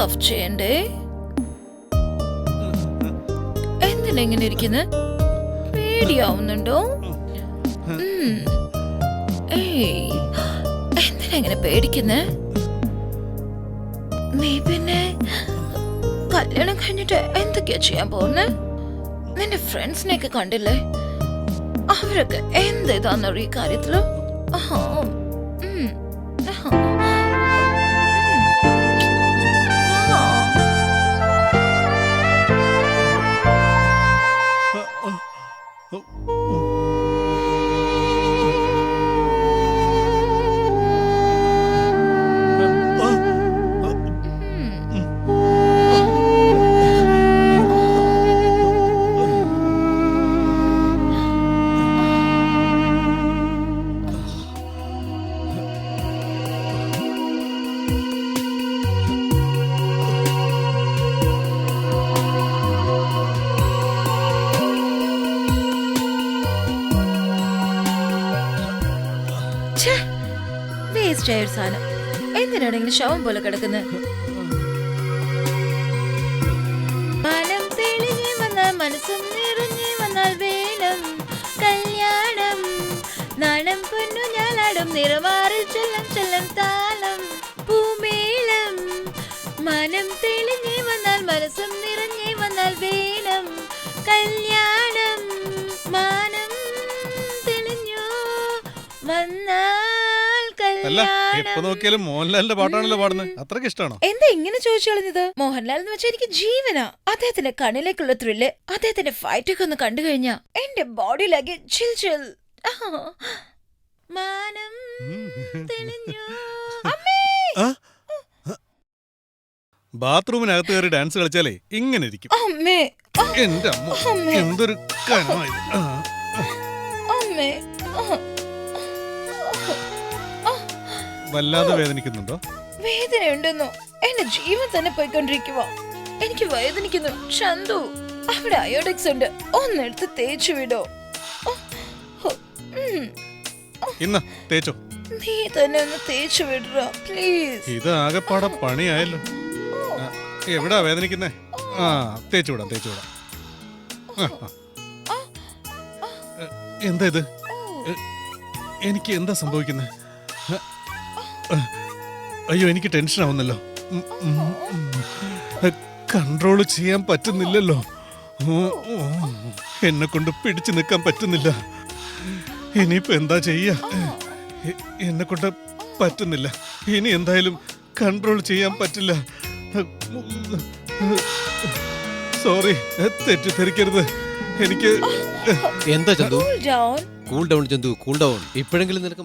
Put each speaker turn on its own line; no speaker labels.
Of ചെയ്യണ്ടേ? എന്തിനാ ഇങ്ങനെ ഇരിക്കുന്നത്? പേടിയാവുന്നുണ്ടോ? ഏയ്, എന്തിനാ ഇങ്ങനെ പേടിക്കുന്നേ? നീ പിന്നെ കല്യാണം കഴിഞ്ഞിട്ട് എന്തൊക്കെയാ ചെയ്യാൻ പോകുന്നേ? നിന്റെ ഫ്രണ്ട്സിനെയൊക്കെ കണ്ടില്ലേ? അവരൊക്കെ എന്താന്നോ ഈ കാര്യത്തില്. വേസ്റ്റ് ആയ ഒരു സാധനം. എന്തിനാണെങ്കിലും ശവം പോലെ കിടക്കുന്നത്. മനം തെളിഞ്ഞു വന്നാൽ മനസ്സും നിറഞ്ഞു വന്നാൽ വേണം കല്യാണം. നാണം പൊന്നു ഞാലാടും നിറമാറിൽ ചെല്ലം ചെല്ലം താളം പൂമേളം. മനം തെളിഞ്ഞു വന്നാൽ മനസ്സും നിറഞ്ഞു വന്നാൽ വേണം കല്യാണം. മാനം തെളിഞ്ഞു വന്നാൽ
അല്ല, എപ്പോ നോക്കിയാലും മോഹൻലാലിന്റെ പാട്ടാണല്ലോ പാടുന്നത്. അത്രയ്ക്ക് ഇഷ്ടമാണോ?
എന്താ ഇങ്ങനെ ചോദിച്ചു കളഞ്ഞത്? മോഹൻലാൽ എന്ന് വെച്ചാൽ എനിക്ക് ജീവനാ. അദ്ദേഹത്തിന്റെ കണ്ണിലേക്കുള്ള ത്രില്ല്, അദ്ദേഹത്തിന്റെ ഫൈറ്റ് ഒക്കെ ഒന്ന് കണ്ടു കഴിഞ്ഞാ എന്റെ ബോഡിയിലാകെ ചിൽ ചിൽ. മാനം തെളിഞ്ഞു. അമ്മേ!
ബാത്റൂമിനകത്ത് കയറി ഡാൻസ് കളിച്ചാലേ ഇങ്ങനെ ഇരിക്കും.
അമ്മേ!
എന്റെ അമ്മ, എന്തൊരു കനമായത്.
അമ്മേ!
വല്ലാതെ വേദനിക്കുന്നുണ്ടോ?
വേദനയുണ്ടെന്നോ? എന്റെ ജീവൻ തന്നെ പോയിക്കൊണ്ടിരിക്കുക. എനിക്ക് വേദനിക്കുന്നു. ചന്തു, അവിടെ അയോഡിക്സ് ഉണ്ട്, ഒന്നെടുത്ത് തേച്ചു വിടോ.
ഇന്ന തേച്ചോ.
നീ തന്നെ ഒന്ന് തേച്ചു വിടറ പ്ലീസ്.
ഇത് ആകെപ്പാടെ പണിയായല്ലോ. എവിടാ വേദനിക്കുന്നേ? തേച്ചു വിടാം, തേച്ചു വിടാം. എന്താ ഇത്? എനിക്ക് എന്താ സംഭവിക്കുന്നത്? അയ്യോ, എനിക്ക് ടെൻഷൻ ആവുന്നല്ലോ. കൺട്രോൾ ചെയ്യാൻ പറ്റുന്നില്ലല്ലോ. എന്നെ കൊണ്ട് പിടിച്ചു നിൽക്കാൻ പറ്റുന്നില്ല. ഇനിയിപ്പോ എന്താ ചെയ്യാ? എന്നെ കൊണ്ട് പറ്റുന്നില്ല. ഇനി എന്തായാലും കൺട്രോൾ ചെയ്യാൻ പറ്റില്ല. സോറി, തെറ്റിദ്ധരിക്കരുത്. എനിക്ക്
എന്താ Chandu? Cool down Chandu, cool down. ഇപ്പോഴെങ്കിലും നിനക്ക്